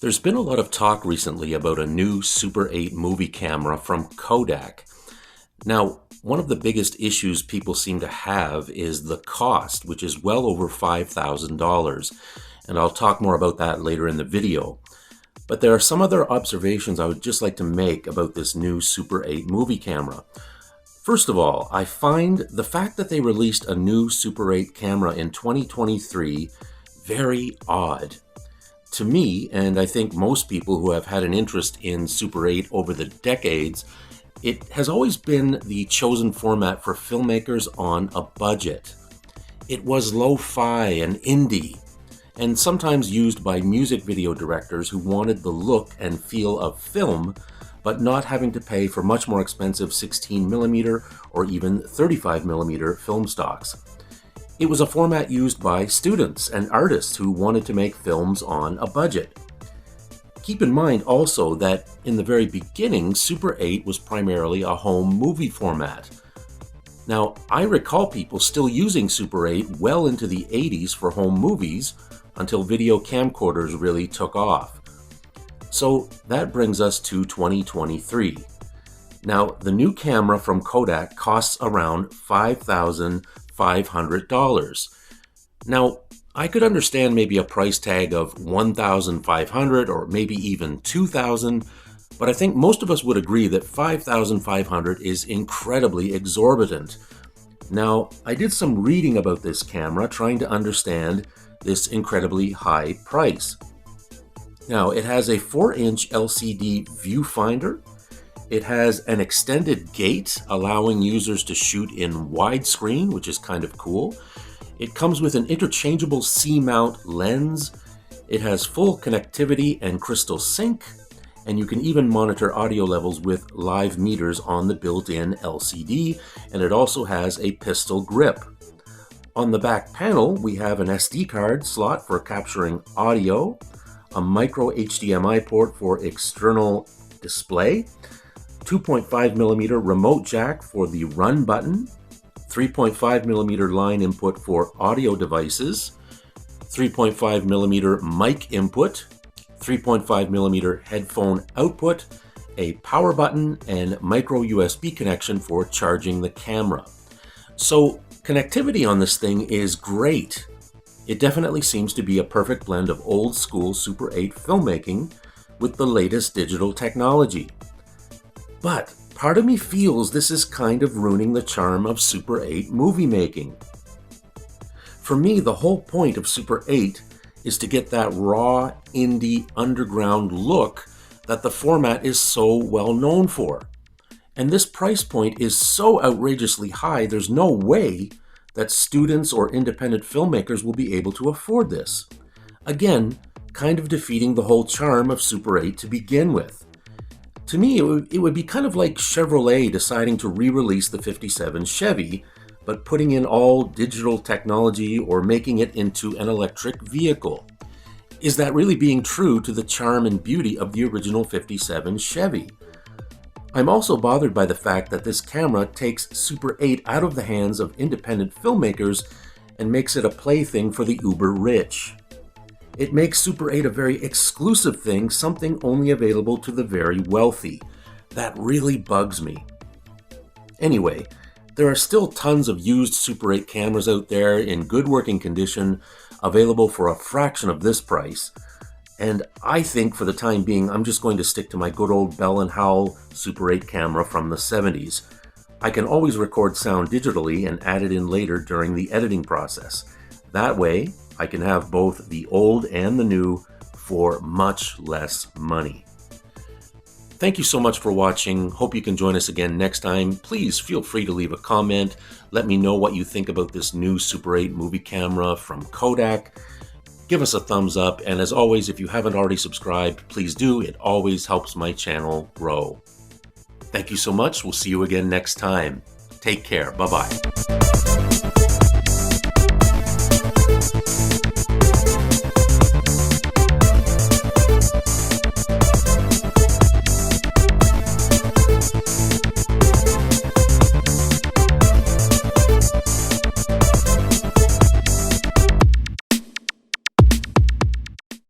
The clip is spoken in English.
There's been a lot of talk recently about a new Super 8 movie camera from Kodak. Now, one of the biggest issues people seem to have is the cost, which is well over $5,000. And I'll talk more about that later in the video. But there are some other observations I would just like to make about this new Super 8 movie camera. First of all, I find the fact that they released a new Super 8 camera in 2023 very odd. To me, and I think most people who have had an interest in Super 8 over the decades, it has always been the chosen format for filmmakers on a budget. It was lo-fi and indie, and sometimes used by music video directors who wanted the look and feel of film, but not having to pay for much more expensive 16mm or even 35mm film stocks. It was a format used by students and artists who wanted to make films on a budget. Keep in mind also that in the very beginning, Super 8 was primarily a home movie format. Now, I recall people still using Super 8 well into the 80s for home movies until video camcorders really took off. So that brings us to 2023. Now, the new camera from Kodak costs around $5,500. Now, I could understand maybe a price tag of $1,500 or maybe even $2,000, but I think most of us would agree that $5,500 is incredibly exorbitant. Now, I did some reading about this camera, trying to understand this incredibly high price. Now, it has a 4-inch LCD viewfinder. It has an extended gate, allowing users to shoot in widescreen, which is kind of cool. It comes with an interchangeable C-mount lens. It has full connectivity and crystal sync, and you can even monitor audio levels with live meters on the built-in LCD, and it also has a pistol grip. On the back panel, we have an SD card slot for capturing audio, a micro HDMI port for external display, 2.5mm remote jack for the run button, 3.5mm line input for audio devices, 3.5mm mic input, 3.5mm headphone output, a power button, and micro USB connection for charging the camera. So connectivity on this thing is great. It definitely seems to be a perfect blend of old school Super 8 filmmaking with the latest digital technology. But part of me feels this is kind of ruining the charm of Super 8 movie making. For me, the whole point of Super 8 is to get that raw, indie, underground look that the format is so well known for. And this price point is so outrageously high, there's no way that students or independent filmmakers will be able to afford this. Again, kind of defeating the whole charm of Super 8 to begin with. To me, it would be kind of like Chevrolet deciding to re-release the 57 Chevy, but putting in all digital technology or making it into an electric vehicle. Is that really being true to the charm and beauty of the original 57 Chevy? I'm also bothered by the fact that this camera takes Super 8 out of the hands of independent filmmakers and makes it a plaything for the uber rich. It makes Super 8 a very exclusive thing, something only available to the very wealthy. That really bugs me. Anyway, there are still tons of used Super 8 cameras out there in good working condition, available for a fraction of this price. And I think for the time being, I'm just going to stick to my good old Bell & Howell Super 8 camera from the 70s. I can always record sound digitally and add it in later during the editing process. That way, I can have both the old and the new for much less money. Thank you so much for watching. Hope you can join us again next time. Please feel free to leave a comment. Let me know what you think about this new Super 8 movie camera from Kodak. Give us a thumbs up, and as always, if you haven't already subscribed, please do. It always helps my channel grow. Thank you so much. We'll see you again next time. Take care. Bye-bye.